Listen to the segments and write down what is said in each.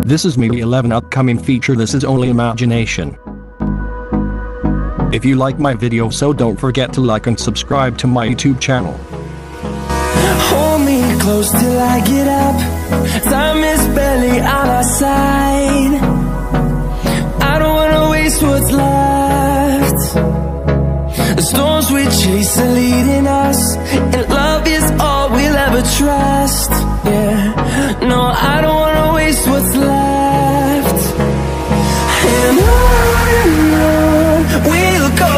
This is Mi 11 upcoming feature. This is only imagination. If you like my video, so don't forget to like and subscribe to my YouTube channel. Hold me close till I get up. Time is barely on our side. I don't wanna waste what's left. The storms we chase are leading us, and love is all we'll ever trust. Yeah, no, I don't wanna waste what's left. And on we'll go,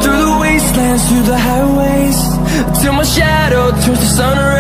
through the wastelands, through the highways, till my shadow turns to sun rays.